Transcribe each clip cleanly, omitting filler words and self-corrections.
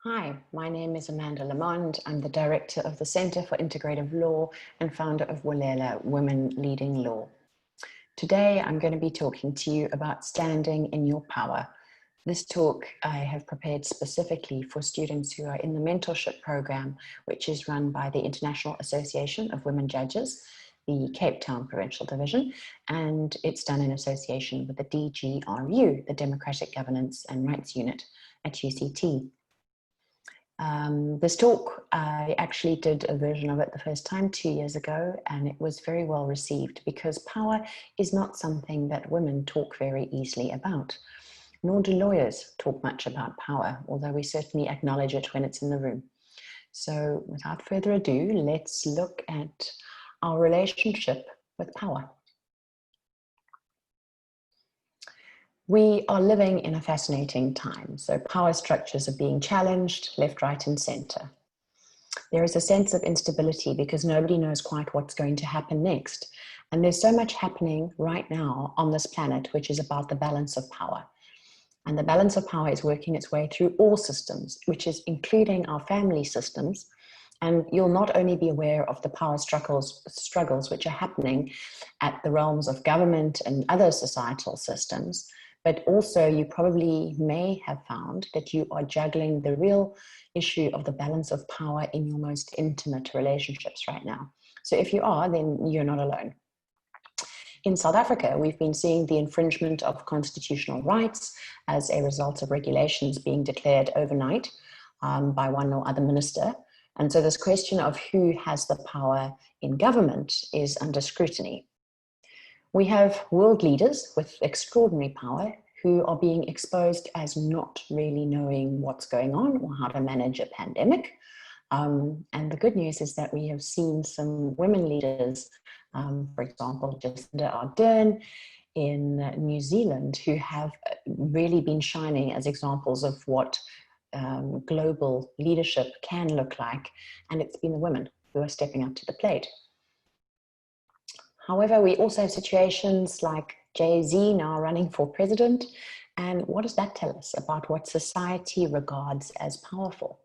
Hi, my name is Amanda Lamond. I'm the Director of the Centre for Integrative Law and founder of Walela Women Leading Law. Today, I'm going to be talking to you about standing in your power. This talk I have prepared specifically for students who are in the mentorship program, which is run by the International Association of Women Judges, the Cape Town Provincial Division, and it's done in association with the DGRU, the Democratic Governance and Rights Unit at UCT. This talk, I actually did a version of it the first time 2 years ago, and it was very well received because power is not something that women talk very easily about, nor do lawyers talk much about power, although we certainly acknowledge it when it's in the room. So without further ado, let's look at our relationship with power. We are living in a fascinating time. So power structures are being challenged left, right, and center. There is a sense of instability because nobody knows quite what's going to happen next. And there's so much happening right now on this planet, which is about the balance of power. And the balance of power is working its way through all systems, which is including our family systems. And you'll not only be aware of the power struggles which are happening at the realms of government and other societal systems, but also you probably may have found that you are juggling the real issue of the balance of power in your most intimate relationships right now. So if you are, then you're not alone. In South Africa, we've been seeing the infringement of constitutional rights as a result of regulations being declared overnight by one or other minister. And so this question of who has the power in government is under scrutiny. We have world leaders with extraordinary power who are being exposed as not really knowing what's going on or how to manage a pandemic. And the good news is that we have seen some women leaders, for example, Jacinda Ardern in New Zealand, who have really been shining as examples of what global leadership can look like. And it's been the women who are stepping up to the plate. However, we also have situations like Jay-Z now running for president. And what does that tell us about what society regards as powerful?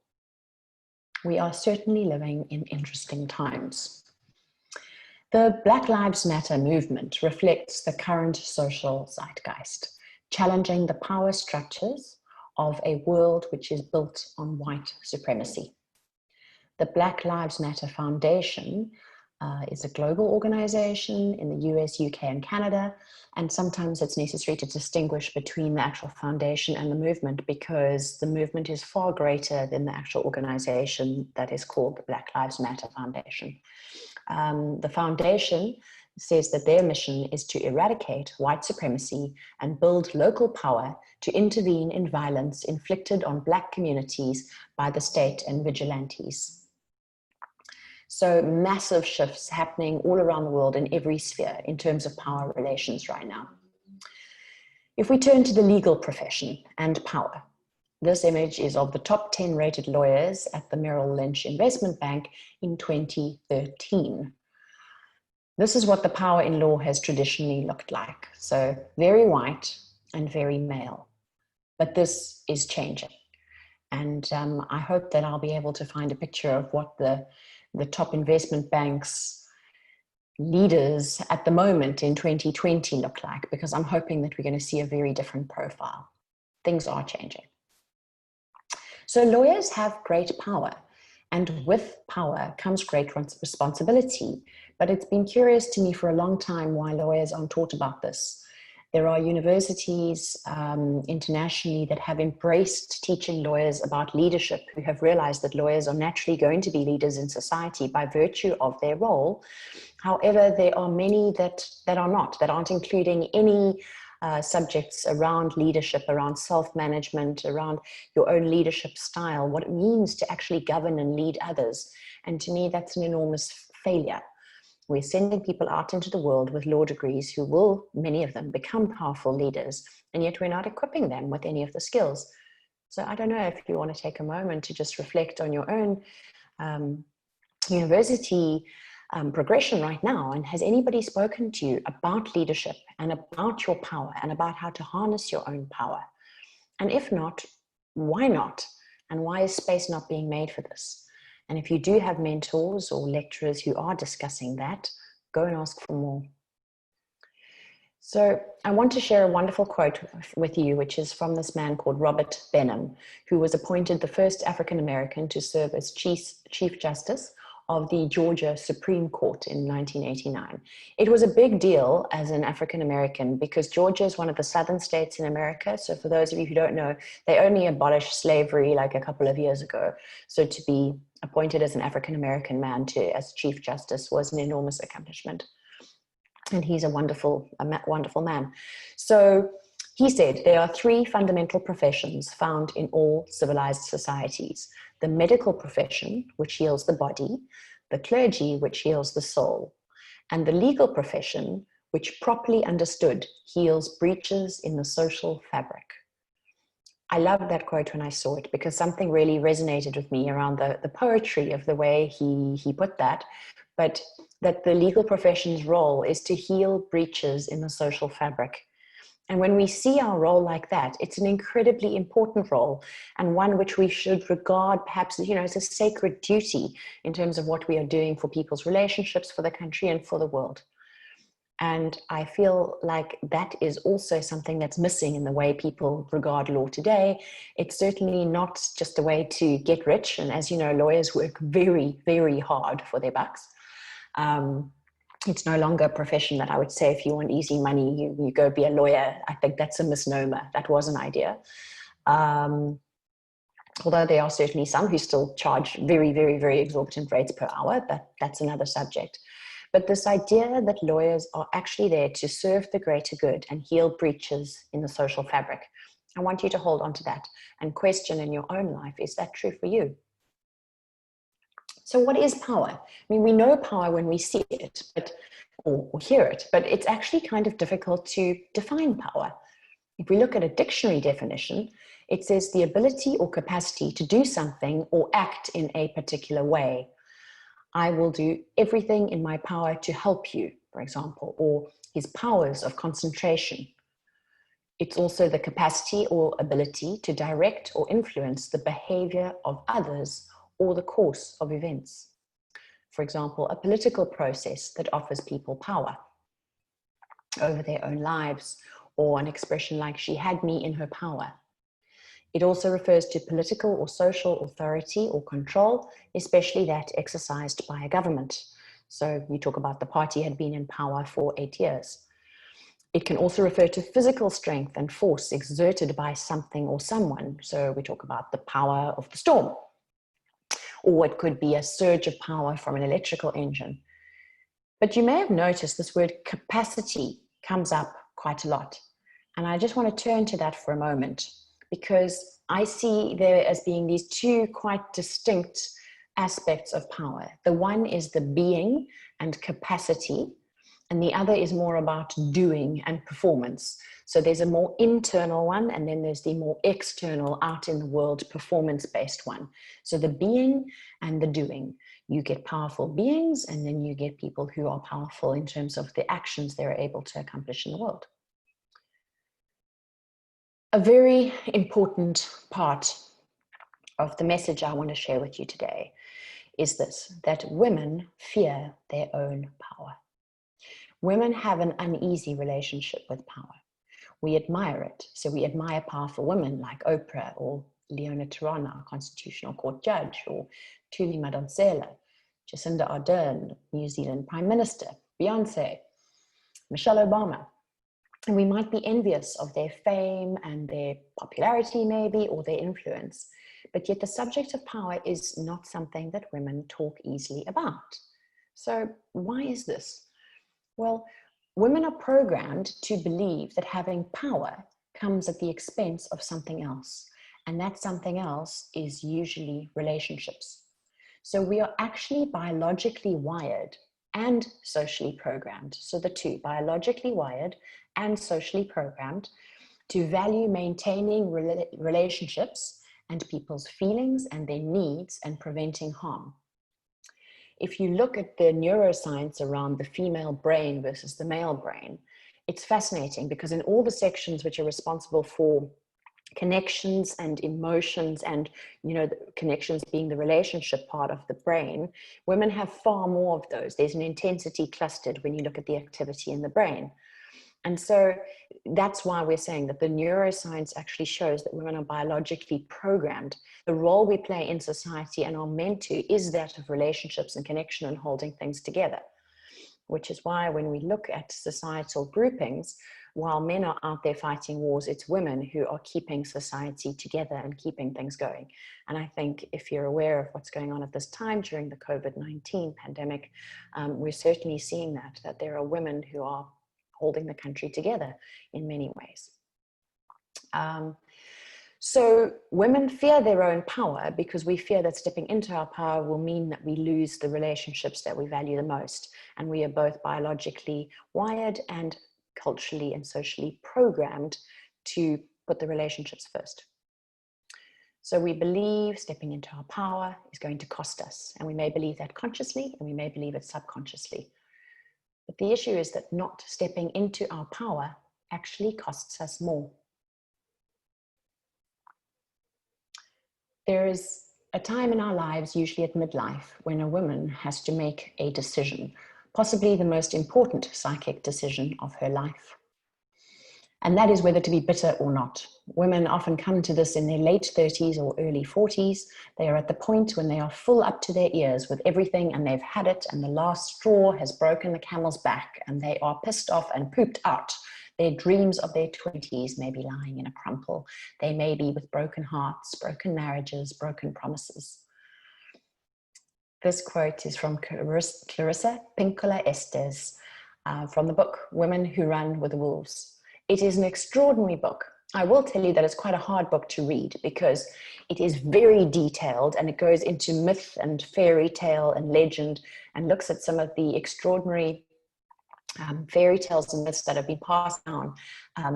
We are certainly living in interesting times. The Black Lives Matter movement reflects the current social zeitgeist, challenging the power structures of a world which is built on white supremacy. The Black Lives Matter Foundation is a global organization in the US, UK, and Canada. And sometimes it's necessary to distinguish between the actual foundation and the movement because the movement is far greater than the actual organization that is called the Black Lives Matter Foundation. The foundation says that their mission is to eradicate white supremacy and build local power to intervene in violence inflicted on Black communities by the state and vigilantes. So massive shifts happening all around the world in every sphere in terms of power relations right now. If we turn to the legal profession and power, this image is of the top 10 rated lawyers at the Merrill Lynch Investment Bank in 2013. This is what the power in law has traditionally looked like. So very white and very male, but this is changing. And I hope that I'll be able to find a picture of what the top investment banks leaders at the moment in 2020 look like, because I'm hoping that we're going to see a very different profile. Things are changing. So lawyers have great power, and with power comes great responsibility. But it's been curious to me for a long time why lawyers aren't taught about this. There are universities internationally that have embraced teaching lawyers about leadership, who have realized that lawyers are naturally going to be leaders in society by virtue of their role. However, there are many that aren't including any subjects around leadership, around self-management, around your own leadership style, what it means to actually govern and lead others. And to me, that's an enormous failure. We're sending people out into the world with law degrees who will, many of them, become powerful leaders, and yet we're not equipping them with any of the skills. So I don't know if you want to take a moment to just reflect on your own university progression right now, and has anybody spoken to you about leadership and about your power and about how to harness your own power? And if not, why not? And why is space not being made for this? And if you do have mentors or lecturers who are discussing that, go and ask for more. So I want to share a wonderful quote with you, which is from this man called Robert Benham, who was appointed the first African-American to serve as Chief Justice of the Georgia Supreme Court in 1989. It was a big deal as an African-American because Georgia is one of the southern states in America. So for those of you who don't know, they only abolished slavery like a couple of years ago. So to be appointed as an African-American man as Chief Justice was an enormous accomplishment. And he's a wonderful man. So he said there are three fundamental professions found in all civilized societies: the medical profession, which heals the body, the clergy, which heals the soul, and the legal profession, which properly understood heals breaches in the social fabric. I loved that quote when I saw it because something really resonated with me around the poetry of the way he put that, but that the legal profession's role is to heal breaches in the social fabric. And when we see our role like that, it's an incredibly important role and one which we should regard perhaps, as a sacred duty in terms of what we are doing for people's relationships, for the country and for the world. And I feel like that is also something that's missing in the way people regard law today. It's certainly not just a way to get rich. And as you know, lawyers work very, very hard for their bucks. It's no longer a profession that I would say if you want easy money, you go be a lawyer. I think that's a misnomer. That was an idea. Although there are certainly some who still charge very, very, very exorbitant rates per hour, but that's another subject. But this idea that lawyers are actually there to serve the greater good and heal breaches in the social fabric, I want you to hold on to that and question in your own life, is that true for you? So what is power? I mean, we know power when we see it, or hear it, but it's actually kind of difficult to define power. If we look at a dictionary definition, it says the ability or capacity to do something or act in a particular way. I will do everything in my power to help you, for example, or his powers of concentration. It's also the capacity or ability to direct or influence the behavior of others or the course of events. For example, a political process that offers people power over their own lives, or an expression like "she had me in her power." It also refers to political or social authority or control, especially that exercised by a government. So you talk about the party had been in power for 8 years. It can also refer to physical strength and force exerted by something or someone. So we talk about the power of the storm. Or it could be a surge of power from an electrical engine. But you may have noticed this word capacity comes up quite a lot. And I just want to turn to that for a moment, because I see there as being these two quite distinct aspects of power. The one is the being and capacity, and the other is more about doing and performance. So there's a more internal one, and then there's the more external, out in the world, performance-based one. So the being and the doing. You get powerful beings, and then you get people who are powerful in terms of the actions they're able to accomplish in the world. A very important part of the message I want to share with you today is this, that women fear their own power. Women have an uneasy relationship with power. We admire it. So we admire powerful women like Oprah or Leona Tirana, our Constitutional Court judge, or Tuli Madonsela, Jacinda Ardern, New Zealand Prime Minister, Beyonce, Michelle Obama. And we might be envious of their fame and their popularity maybe, or their influence. But yet the subject of power is not something that women talk easily about. So why is this? Well, women are programmed to believe that having power comes at the expense of something else. And that something else is usually relationships. So we are actually biologically wired and socially programmed. So the two, biologically wired and socially programmed, to value maintaining relationships and people's feelings and their needs and preventing harm. If you look at the neuroscience around the female brain versus the male brain, it's fascinating because in all the sections which are responsible for connections and emotions, and the connections being the relationship part of the brain, women have far more of those. There's an intensity clustered when you look at the activity in the brain. And so that's why we're saying that the neuroscience actually shows that women are biologically programmed. The role we play in society and are meant to is that of relationships and connection and holding things together, which is why when we look at societal groupings, while men are out there fighting wars, it's women who are keeping society together and keeping things going. And I think if you're aware of what's going on at this time during the COVID-19 pandemic, we're certainly seeing that there are women who are holding the country together in many ways. So women fear their own power because we fear that stepping into our power will mean that we lose the relationships that we value the most. And we are both biologically wired and culturally and socially programmed to put the relationships first. So we believe stepping into our power is going to cost us. And we may believe that consciously, and we may believe it subconsciously. But the issue is that not stepping into our power actually costs us more. There is a time in our lives, usually at midlife, when a woman has to make a decision, possibly the most important psychic decision of her life. And that is whether to be bitter or not. Women often come to this in their late 30s or early 40s. They are at the point when they are full up to their ears with everything and they've had it, and the last straw has broken the camel's back, and they are pissed off and pooped out. Their dreams of their 20s may be lying in a crumple. They may be with broken hearts, broken marriages, broken promises. This quote is from Clarissa Pinkola Estes from the book Women Who Run with the Wolves. It is an extraordinary book. I will tell you that it's quite a hard book to read because it is very detailed, and it goes into myth and fairy tale and legend and looks at some of the extraordinary fairy tales and myths that have been passed down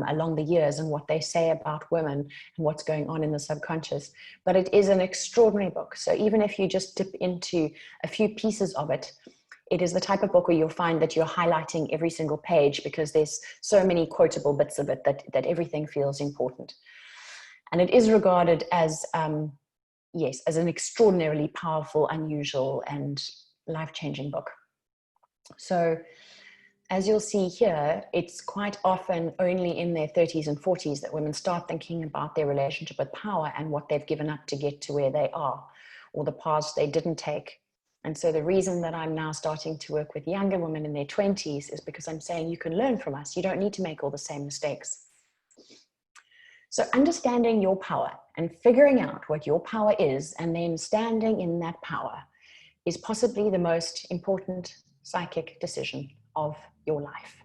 along the years, and what they say about women and what's going on in the subconscious. But it is an extraordinary book. So even if you just dip into a few pieces of it, it is the type of book where you'll find that you're highlighting every single page because there's so many quotable bits of it that everything feels important. And it is regarded as, yes, as an extraordinarily powerful, unusual, and life-changing book. So as you'll see here, it's quite often only in their 30s and 40s that women start thinking about their relationship with power and what they've given up to get to where they are, or the paths they didn't take. And so the reason that I'm now starting to work with younger women in their 20s is because I'm saying you can learn from us. You don't need to make all the same mistakes. So understanding your power and figuring out what your power is, and then standing in that power, is possibly the most important psychic decision of your life.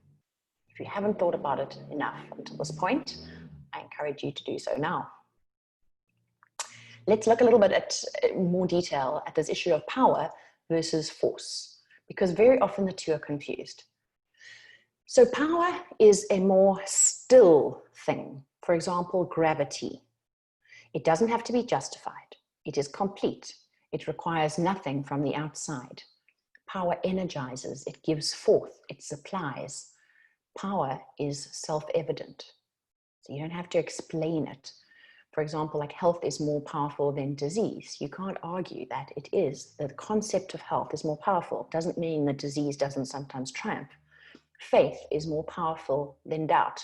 If you haven't thought about it enough until this point, I encourage you to do so now. Let's look a little bit at more detail at this issue of power versus force, because very often the two are confused. So power is a more still thing. For example, gravity. It doesn't have to be justified. It is complete. It requires nothing from the outside. Power energizes, it gives forth, it supplies. Power is self-evident. So you don't have to explain it. For example, like health is more powerful than disease. You can't argue that it is. The concept of health is more powerful. It doesn't mean that disease doesn't sometimes triumph. Faith is more powerful than doubt.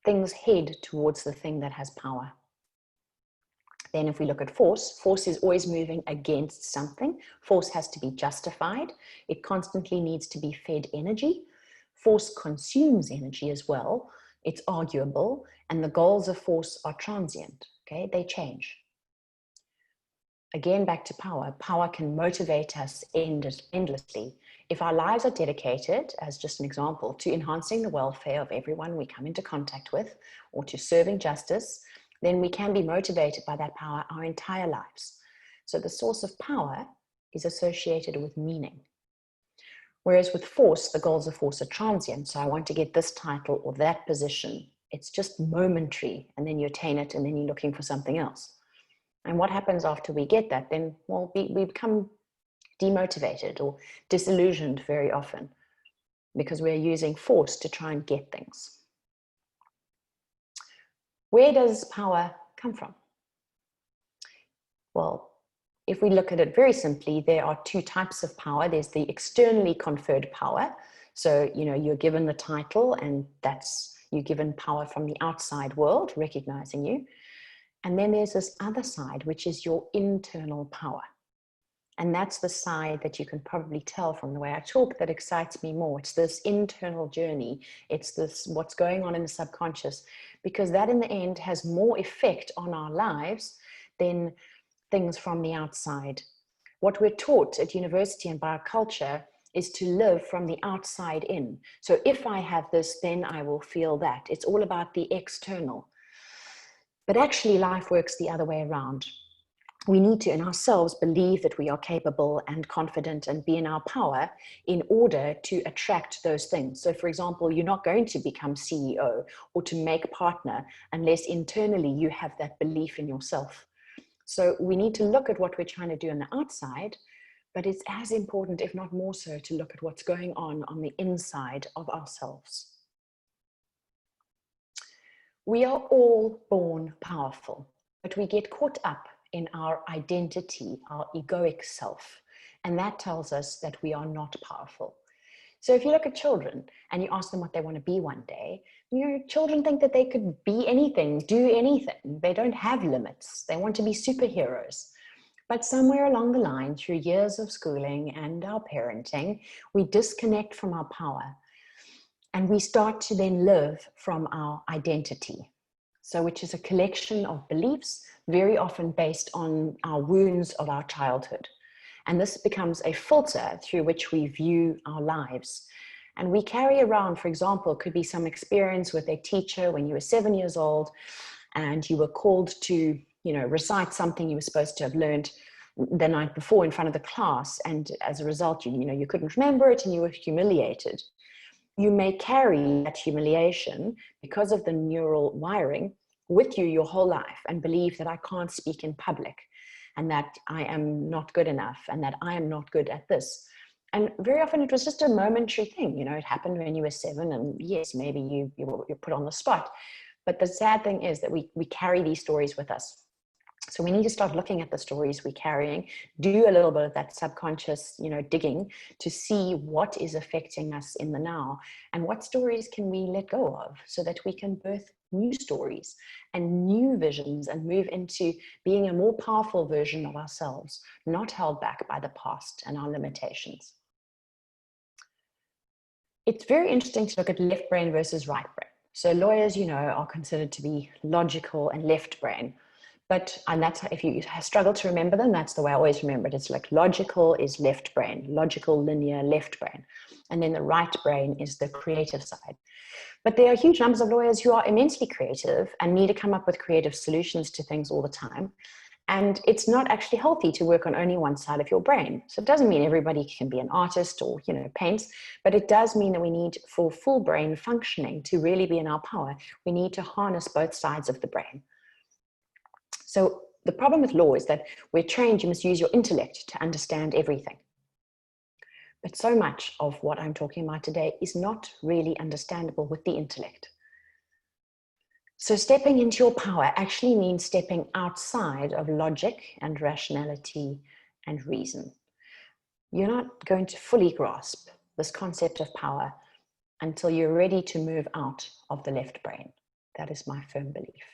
Things head towards the thing that has power. Then if we look at force, force is always moving against something. Force has to be justified. It constantly needs to be fed energy. Force consumes energy as well. It's arguable, and the goals of force are transient, okay? They change. Again, back to power. Power can motivate us endlessly. If our lives are dedicated, as just an example, to enhancing the welfare of everyone we come into contact with, or to serving justice, then we can be motivated by that power our entire lives. So the source of power is associated with meaning. Whereas with force, the goals of force are transient. So I want to get this title or that position. It's just momentary, and then you attain it, and then you're looking for something else. And what happens after we get that? Then, well, we become demotivated or disillusioned very often because we're using force to try and get things. Where does power come from? Well, if we look at it very simply, there are two types of power. There's the externally conferred power. So, you're given the title, and you're given power from the outside world recognizing you. And then there's this other side, which is your internal power. And that's the side that you can probably tell from the way I talk that excites me more. It's this internal journey. It's this, what's going on in the subconscious, because that in the end has more effect on our lives than things from the outside. What we're taught at university and by our culture is to live from the outside in. So if I have this, then I will feel that. It's all about the external. But actually, life works the other way around. We need to, in ourselves, believe that we are capable and confident and be in our power in order to attract those things. So, for example, you're not going to become CEO or to make a partner unless internally you have that belief in yourself. So we need to look at what we're trying to do on the outside, but it's as important, if not more so, to look at what's going on the inside of ourselves. We are all born powerful, but we get caught up in our identity, our egoic self, and that tells us that we are not powerful. So if you look at children and you ask them what they want to be one day, children think that they could be anything, do anything. They don't have limits. They want to be superheroes. But somewhere along the line, through years of schooling and our parenting, we disconnect from our power. And we start to then live from our identity. So which is a collection of beliefs, very often based on our wounds of our childhood. And this becomes a filter through which we view our lives. And we carry around, for example, could be some experience with a teacher when you were 7 years old and you were called to, recite something you were supposed to have learned the night before in front of the class. And as a result, you couldn't remember it and you were humiliated. You may carry that humiliation because of the neural wiring with you your whole life and believe that I can't speak in public and that I am not good enough and that I am not good at this. And very often it was just a momentary thing. It happened when you were 7 and yes, maybe you're put on the spot. But the sad thing is that we carry these stories with us. So we need to start looking at the stories we're carrying, do a little bit of that subconscious, digging to see what is affecting us in the now and what stories can we let go of so that we can birth new stories and new visions and move into being a more powerful version of ourselves, not held back by the past and our limitations. It's very interesting to look at left brain versus right brain. So lawyers, are considered to be logical and left brain. And that's, if you struggle to remember them, that's the way I always remember it. It's like logical is left brain, logical, linear, left brain. And then the right brain is the creative side. But there are huge numbers of lawyers who are immensely creative and need to come up with creative solutions to things all the time. And it's not actually healthy to work on only one side of your brain. So it doesn't mean everybody can be an artist or, paints, but it does mean that we need, for full brain functioning, to really be in our power, we need to harness both sides of the brain. So the problem with law is that we're trained you must use your intellect to understand everything. But so much of what I'm talking about today is not really understandable with the intellect. So stepping into your power actually means stepping outside of logic and rationality and reason. You're not going to fully grasp this concept of power until you're ready to move out of the left brain. That is my firm belief.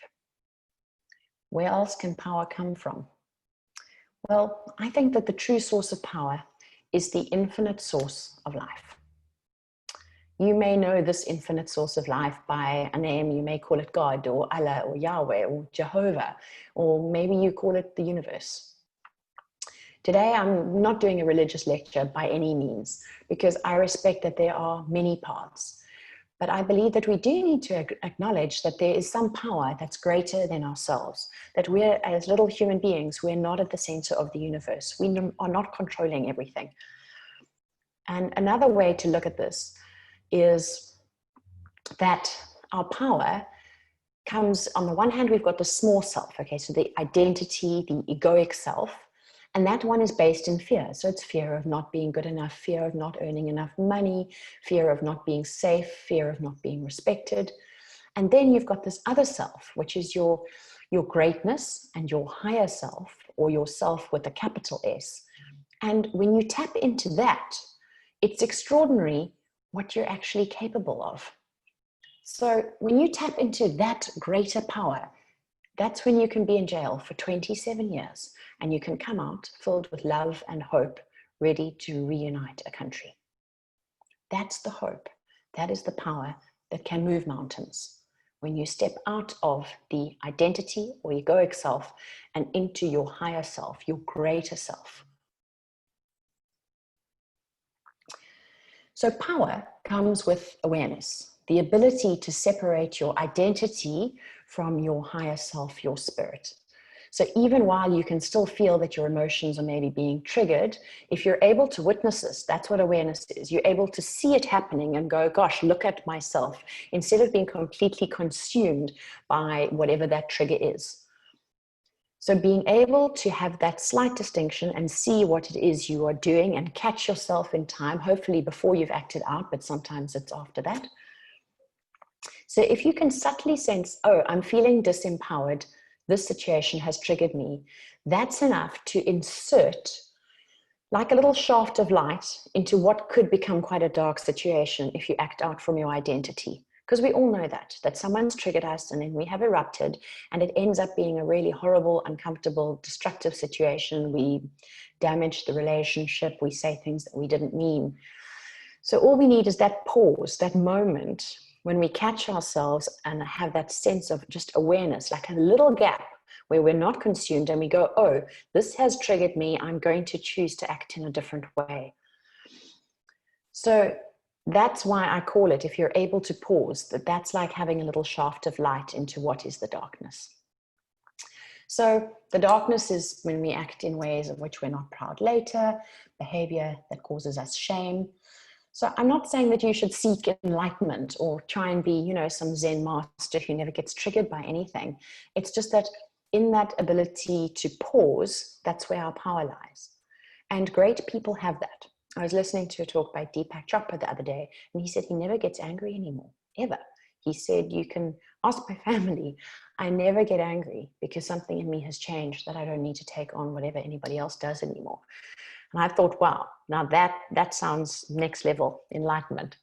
Where else can power come from? Well, I think that the true source of power is the infinite source of life. You may know this infinite source of life by a name. You may call it God or Allah or Yahweh or Jehovah, or maybe you call it the universe. Today, I'm not doing a religious lecture by any means, because I respect that there are many paths. But I believe that we do need to acknowledge that there is some power that's greater than ourselves, that we're, as little human beings, we're not at the center of the universe. We are not controlling everything. And another way to look at this is that our power comes, on the one hand, we've got the small self, okay, so the identity, the egoic self, and that one is based in fear. So it's fear of not being good enough, fear of not earning enough money, fear of not being safe, fear of not being respected. And then you've got this other self, which is your greatness and your higher self, or your self with a capital S. And when you tap into that, it's extraordinary what you're actually capable of. So when you tap into that greater power, that's when you can be in jail for 27 years and you can come out filled with love and hope, ready to reunite a country. That's the hope. That is the power that can move mountains. When you step out of the identity or egoic self and into your higher self, your greater self. So power comes with awareness, the ability to separate your identity from your higher self, your spirit. So even while you can still feel that your emotions are maybe being triggered, if you're able to witness this, that's what awareness is. You're able to see it happening and go, gosh, look at myself, instead of being completely consumed by whatever that trigger is. So being able to have that slight distinction and see what it is you are doing and catch yourself in time, hopefully before you've acted out, but sometimes it's after that. So if you can subtly sense, oh, I'm feeling disempowered, this situation has triggered me, that's enough to insert like a little shaft of light into what could become quite a dark situation if you act out from your identity. Because we all know that someone's triggered us and then we have erupted and it ends up being a really horrible, uncomfortable, destructive situation. We damage the relationship, we say things that we didn't mean. So all we need is that pause, that moment when we catch ourselves and have that sense of just awareness, like a little gap where we're not consumed and we go, oh, this has triggered me, I'm going to choose to act in a different way. So that's why I call it, if you're able to pause, that's like having a little shaft of light into what is the darkness. So the darkness is when we act in ways of which we're not proud later, behavior that causes us shame. So I'm not saying that you should seek enlightenment or try and be, some Zen master who never gets triggered by anything. It's just that in that ability to pause, that's where our power lies. And great people have that. I was listening to a talk by Deepak Chopra the other day, and he said he never gets angry anymore, ever. He said, you can ask my family, I never get angry because something in me has changed, that I don't need to take on whatever anybody else does anymore. And I thought, wow, now that sounds next level enlightenment.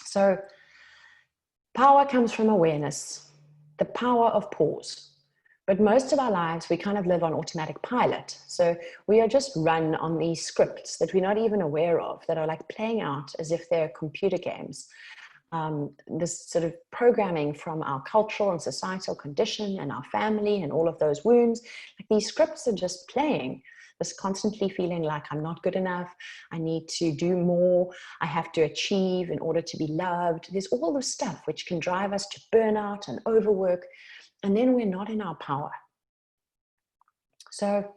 So power comes from awareness, the power of pause. But most of our lives, we kind of live on automatic pilot. So we are just run on these scripts that we're not even aware of, that are like playing out as if they're computer games. This sort of programming from our cultural and societal condition and our family and all of those wounds, like these scripts are just playing. This constantly feeling like I'm not good enough, I need to do more, I have to achieve in order to be loved. There's all this stuff which can drive us to burnout and overwork, and then we're not in our power. So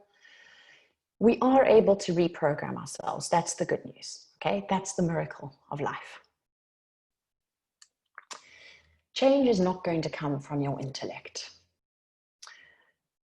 we are able to reprogram ourselves. That's the good news, okay? That's the miracle of life. Change is not going to come from your intellect.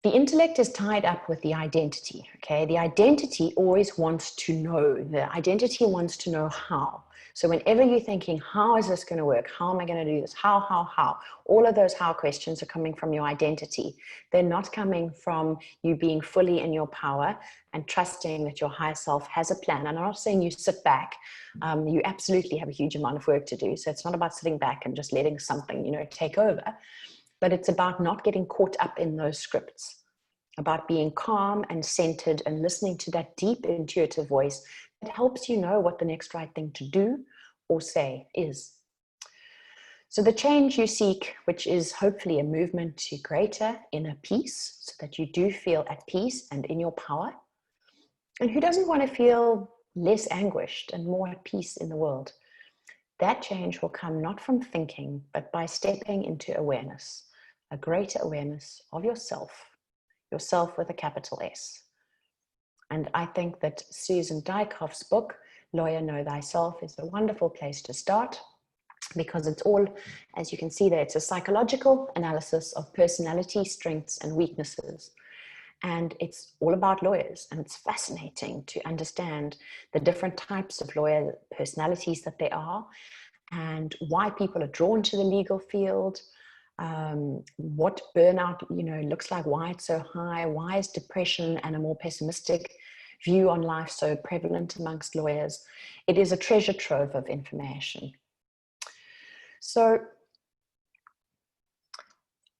The intellect is tied up with the identity, okay? The identity always wants to know. The identity wants to know how. So whenever you're thinking, how is this going to work? How am I going to do this? How? All of those how questions are coming from your identity. They're not coming from you being fully in your power and trusting that your higher self has a plan. And I'm not saying you sit back. You absolutely have a huge amount of work to do. So it's not about sitting back and just letting something, take over. But it's about not getting caught up in those scripts, about being calm and centered and listening to that deep intuitive voice that helps you know what the next right thing to do or say is. So the change you seek, which is hopefully a movement to greater inner peace, so that you do feel at peace and in your power. And who doesn't want to feel less anguished and more at peace in the world? That change will come not from thinking, but by stepping into awareness, a greater awareness of yourself with a capital S. And I think that Susan Dijkhoff's book, Lawyer Know Thyself, is a wonderful place to start, because it's all, as you can see there, it's a psychological analysis of personality, strengths, and weaknesses. And it's all about lawyers, and it's fascinating to understand the different types of lawyer personalities that there are, and why people are drawn to the legal field, what burnout, looks like, why it's so high, why is depression and a more pessimistic view on life so prevalent amongst lawyers. It is a treasure trove of information. So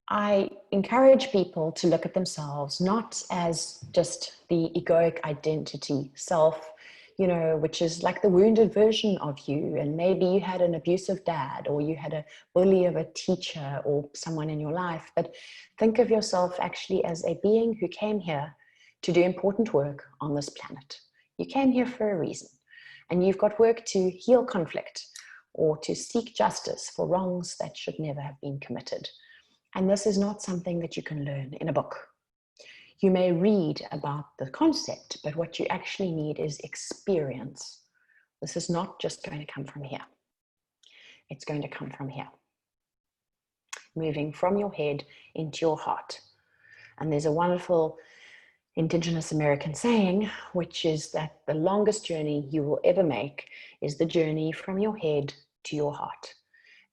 I encourage people to look at themselves not as just the egoic identity self, which is like the wounded version of you. And maybe you had an abusive dad, or you had a bully of a teacher or someone in your life. But think of yourself actually as a being who came here to do important work on this planet. You came here for a reason, and you've got work to heal conflict or to seek justice for wrongs that should never have been committed. And this is not something that you can learn in a book. You may read about the concept, but what you actually need is experience. This is not just going to come from here. It's going to come from here. Moving from your head into your heart. And there's a wonderful Indigenous American saying, which is that the longest journey you will ever make is the journey from your head to your heart.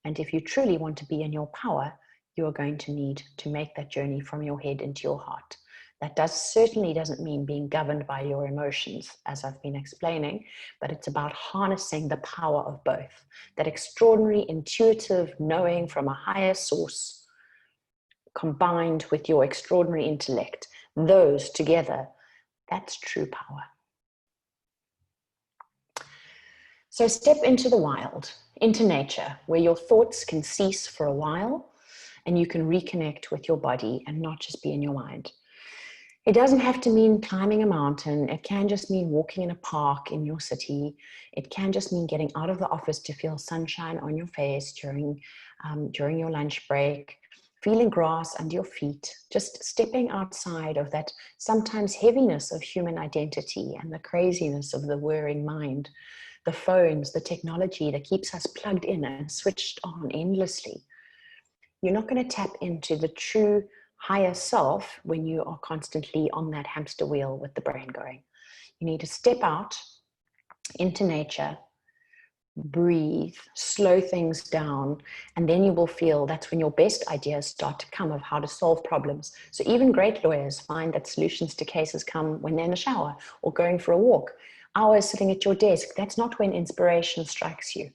And if you truly want to be in your power, you are going to need to make that journey from your head into your heart. That certainly doesn't mean being governed by your emotions, as I've been explaining, but it's about harnessing the power of both. That extraordinary intuitive knowing from a higher source combined with your extraordinary intellect, those together, that's true power. So step into the wild, into nature, where your thoughts can cease for a while, and you can reconnect with your body and not just be in your mind. It doesn't have to mean climbing a mountain. It can just mean walking in a park in your city. It can just mean getting out of the office to feel sunshine on your face during your lunch break, feeling grass under your feet, just stepping outside of that sometimes heaviness of human identity and the craziness of the whirring mind, the phones, the technology that keeps us plugged in and switched on endlessly. You're not going to tap into the true higher self when you are constantly on that hamster wheel with the brain going. You need to step out into nature, breathe, slow things down, and then you will feel that's when your best ideas start to come of how to solve problems. So even great lawyers find that solutions to cases come when they're in the shower or going for a walk. Hours sitting at your desk, that's not when inspiration strikes you.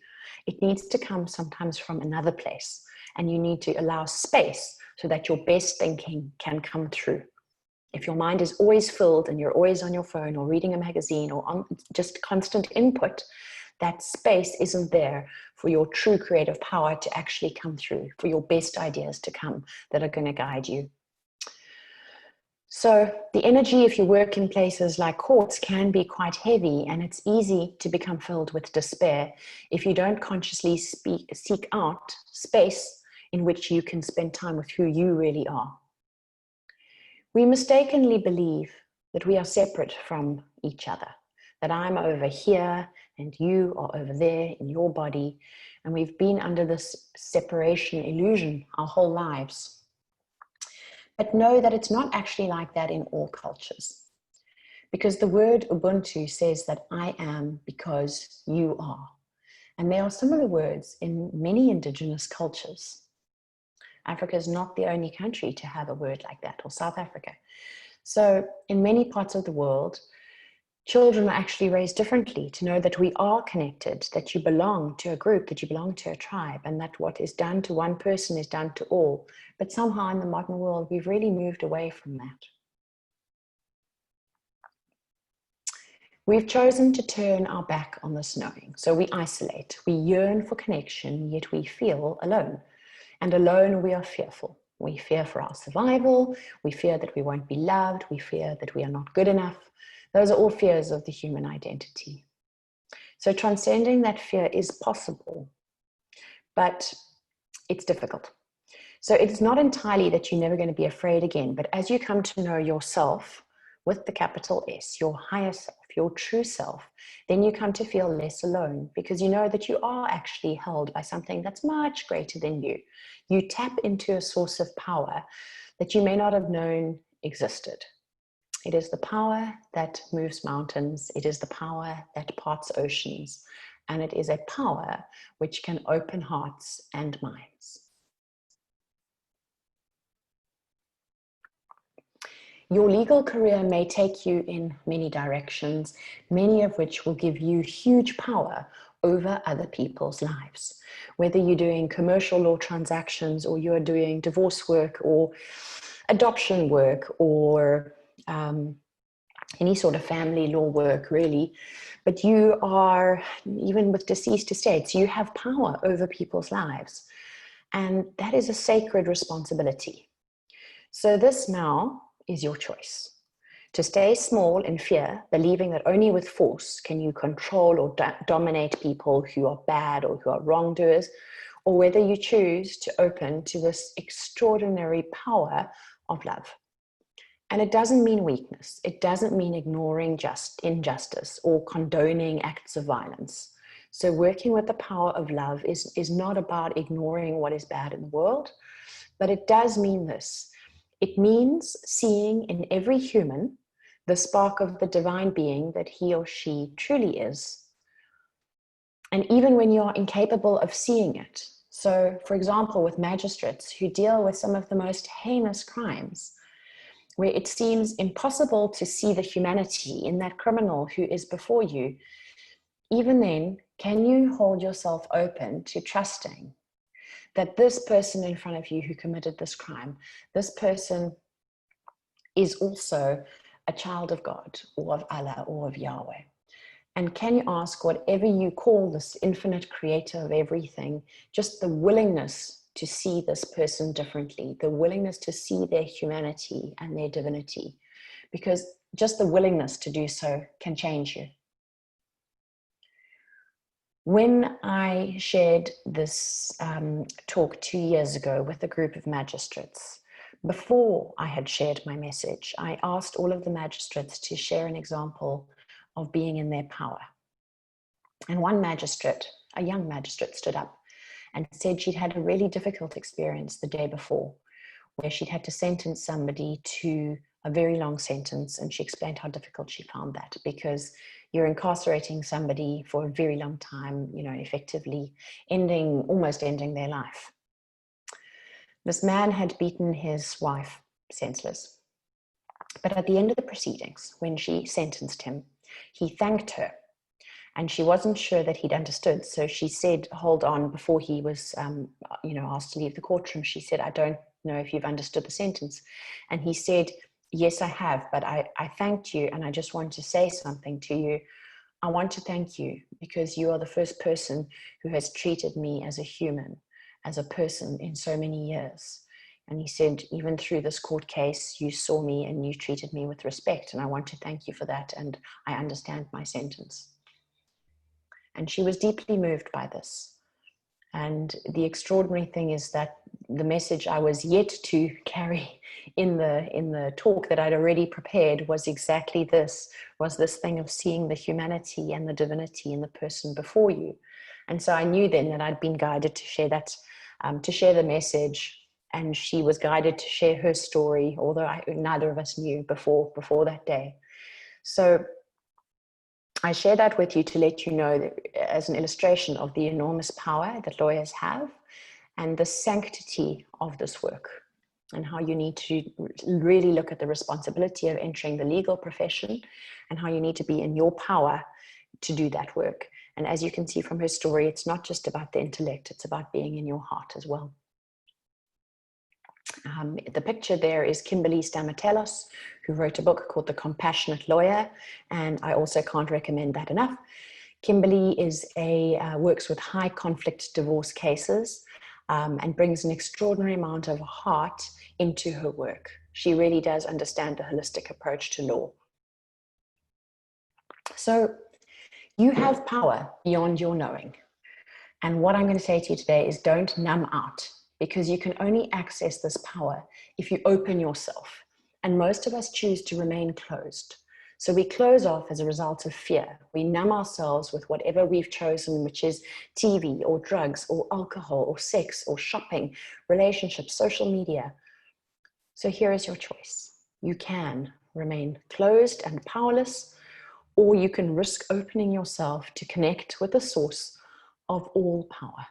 It needs to come sometimes from another place. And you need to allow space so that your best thinking can come through. If your mind is always filled and you're always on your phone or reading a magazine or on just constant input, that space isn't there for your true creative power to actually come through, for your best ideas to come that are going to guide you. So the energy, if you work in places like courts, can be quite heavy, and it's easy to become filled with despair if you don't consciously seek out space in which you can spend time with who you really are. We mistakenly believe that we are separate from each other, that I'm over here and you are over there in your body, and we've been under this separation illusion our whole lives. But know that it's not actually like that in all cultures. Because the word Ubuntu says that I am because you are. And there are similar words in many indigenous cultures. Africa is not the only country to have a word like that, or South Africa. So in many parts of the world, children are actually raised differently to know that we are connected, that you belong to a group, that you belong to a tribe, and that what is done to one person is done to all. But somehow in the modern world, we've really moved away from that. We've chosen to turn our back on this knowing. So we isolate, we yearn for connection, yet we feel alone. And alone we are fearful. We fear for our survival, we fear that we won't be loved, we fear that we are not good enough. Those are all fears of the human identity. So transcending that fear is possible, but it's difficult. So it's not entirely that you're never going to be afraid again, but as you come to know yourself with the capital S, your higher self, your true self, then you come to feel less alone because you know that you are actually held by something that's much greater than you. You tap into a source of power that you may not have known existed. It is the power that moves mountains. It is the power that parts oceans. and it is a power which can open hearts and minds. Your legal career may take you in many directions, many of which will give you huge power over other people's lives. Whether you're doing commercial law transactions, or you're doing divorce work or adoption work, or any sort of family law work, really. But you are, even with deceased estates, you have power over people's lives. And that is a sacred responsibility. So this now is your choice. To stay small in fear, believing that only with force can you control or dominate people who are bad or who are wrongdoers, or whether you choose to open to this extraordinary power of love. And it doesn't mean weakness. It doesn't mean ignoring injustice or condoning acts of violence. So working with the power of love is not about ignoring what is bad in the world, but it does mean this. It means seeing in every human the spark of the divine being that he or she truly is. And even when you are incapable of seeing it. So, for example, with magistrates who deal with some of the most heinous crimes, where it seems impossible to see the humanity in that criminal who is before you, even then, can you hold yourself open to trusting that this person in front of you who committed this crime, this person is also a child of God or of Allah or of Yahweh? And can you ask whatever you call this infinite creator of everything, just the willingness to see this person differently, the willingness to see their humanity and their divinity, because just the willingness to do so can change you. When I shared this talk 2 years ago with a group of magistrates, before I had shared my message, I asked all of the magistrates to share an example of being in their power. And one magistrate, a young magistrate, stood up and said she'd had a really difficult experience the day before, where she'd had to sentence somebody to a very long sentence. And she explained how difficult she found that, because you're incarcerating somebody for a very long time, effectively almost ending their life. This man had beaten his wife senseless. But at the end of the proceedings, when she sentenced him, he thanked her. And she wasn't sure that he'd understood. So she said, hold on, before he was, asked to leave the courtroom, she said, I don't know if you've understood the sentence. And he said, yes, I have, but I thanked you. And I just want to say something to you. I want to thank you because you are the first person who has treated me as a human, as a person in so many years. And he said, even through this court case, you saw me and you treated me with respect. And I want to thank you for that. And I understand my sentence. And she was deeply moved by this. And the extraordinary thing is that the message I was yet to carry in the talk that I'd already prepared was exactly this, was this thing of seeing the humanity and the divinity in the person before you. And so I knew then that I'd been guided to share that, to share the message, and she was guided to share her story, although neither of us knew before that day. So I share that with you to let you know that, as an illustration of the enormous power that lawyers have and the sanctity of this work, and how you need to really look at the responsibility of entering the legal profession and how you need to be in your power to do that work. And as you can see from her story, it's not just about the intellect, it's about being in your heart as well. The picture there is Kimberly Stamatelos, who wrote a book called The Compassionate Lawyer, and I also can't recommend that enough. Kimberly works with high conflict divorce cases and brings an extraordinary amount of heart into her work. She really does understand the holistic approach to law. So you have power beyond your knowing. And what I'm going to say to you today is don't numb out, because you can only access this power if you open yourself. And most of us choose to remain closed. So we close off as a result of fear. We numb ourselves with whatever we've chosen, which is TV or drugs or alcohol or sex or shopping, relationships, social media. So here is your choice. You can remain closed and powerless, or you can risk opening yourself to connect with the source of all power.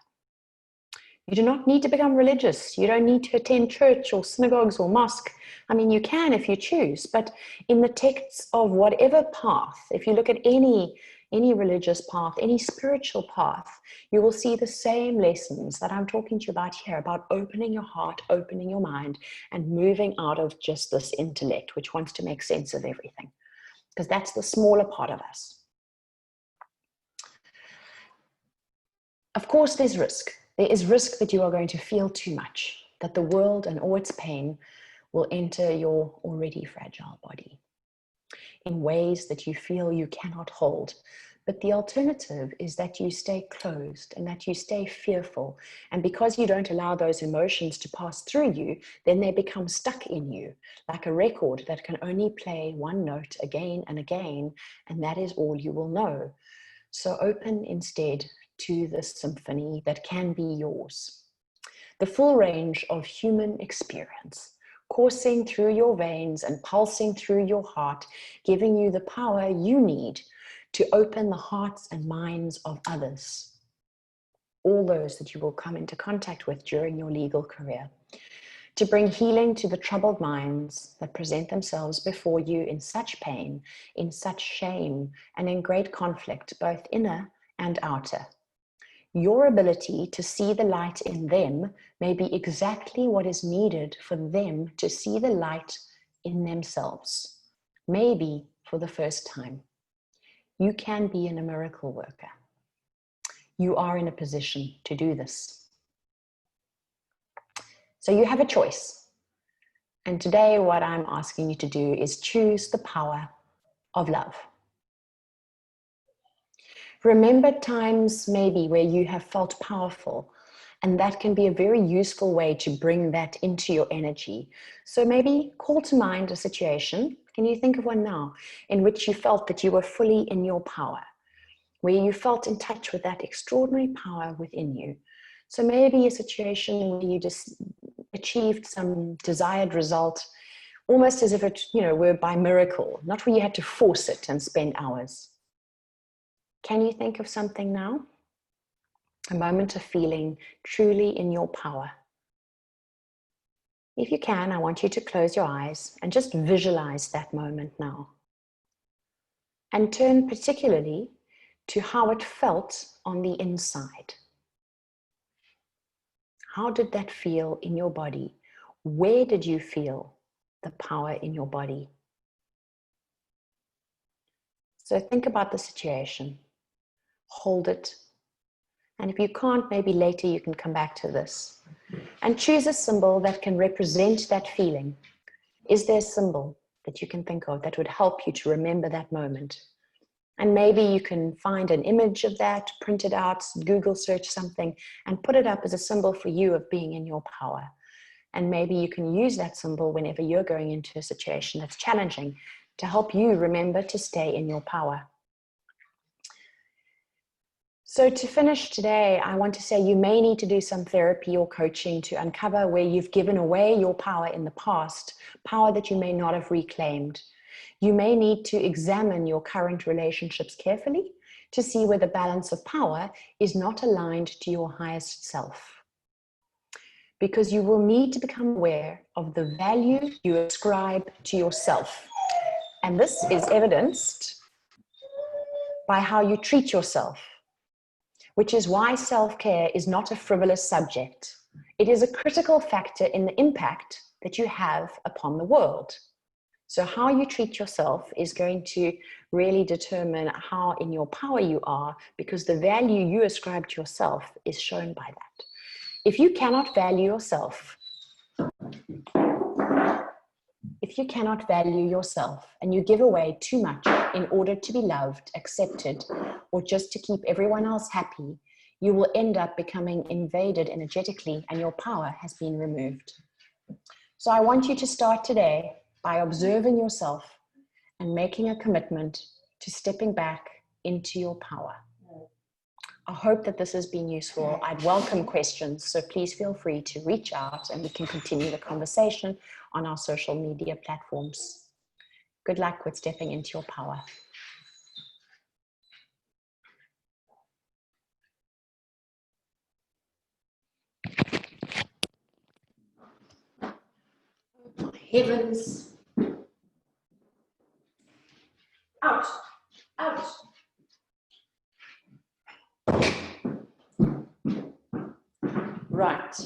You do not need to become religious. You don't need to attend church or synagogues or mosque. I mean, you can if you choose, but in the texts of whatever path, if you look at any religious path, any spiritual path, you will see the same lessons that I'm talking to you about here, about opening your heart, opening your mind, and moving out of just this intellect, which wants to make sense of everything, because that's the smaller part of us. Of course, there's risk. There is risk that you are going to feel too much, that the world and all its pain will enter your already fragile body in ways that you feel you cannot hold. But the alternative is that you stay closed and that you stay fearful. And because you don't allow those emotions to pass through you, then they become stuck in you, like a record that can only play one note again and again, and that is all you will know. So open instead to the symphony that can be yours. The full range of human experience, coursing through your veins and pulsing through your heart, giving you the power you need to open the hearts and minds of others, all those that you will come into contact with during your legal career, to bring healing to the troubled minds that present themselves before you in such pain, in such shame, and in great conflict, both inner and outer. Your ability to see the light in them may be exactly what is needed for them to see the light in themselves, maybe for the first time. You can be a miracle worker. You are in a position to do this. So you have a choice. And today what I'm asking you to do is choose the power of love. Remember times maybe where you have felt powerful, and that can be a very useful way to bring that into your energy. So maybe call to mind a situation, can you think of one now, in which you felt that you were fully in your power, where you felt in touch with that extraordinary power within you. So maybe a situation where you just achieved some desired result, almost as if it, were by miracle, not where you had to force it and spend hours. Can you think of something now? A moment of feeling truly in your power. If you can, I want you to close your eyes and just visualize that moment now. And turn particularly to how it felt on the inside. How did that feel in your body? Where did you feel the power in your body? So think about the situation. Hold it. And if you can't, maybe later you can come back to this. And choose a symbol that can represent that feeling. Is there a symbol that you can think of that would help you to remember that moment? And maybe you can find an image of that, print it out, Google search something, and put it up as a symbol for you of being in your power. And maybe you can use that symbol whenever you're going into a situation that's challenging to help you remember to stay in your power. So to finish today, I want to say you may need to do some therapy or coaching to uncover where you've given away your power in the past, power that you may not have reclaimed. You may need to examine your current relationships carefully to see where the balance of power is not aligned to your highest self. Because you will need to become aware of the value you ascribe to yourself. And this is evidenced by how you treat yourself, which is why self-care is not a frivolous subject. It is a critical factor in the impact that you have upon the world. So how you treat yourself is going to really determine how in your power you are, because the value you ascribe to yourself is shown by that. If you cannot value yourself, and you give away too much in order to be loved, accepted, or just to keep everyone else happy, you will end up becoming invaded energetically and your power has been removed. So I want you to start today by observing yourself and making a commitment to stepping back into your power. I hope that this has been useful. I'd welcome questions, so please feel free to reach out and we can continue the conversation on our social media platforms. Good luck with stepping into your power. heavens. Out, out. Right.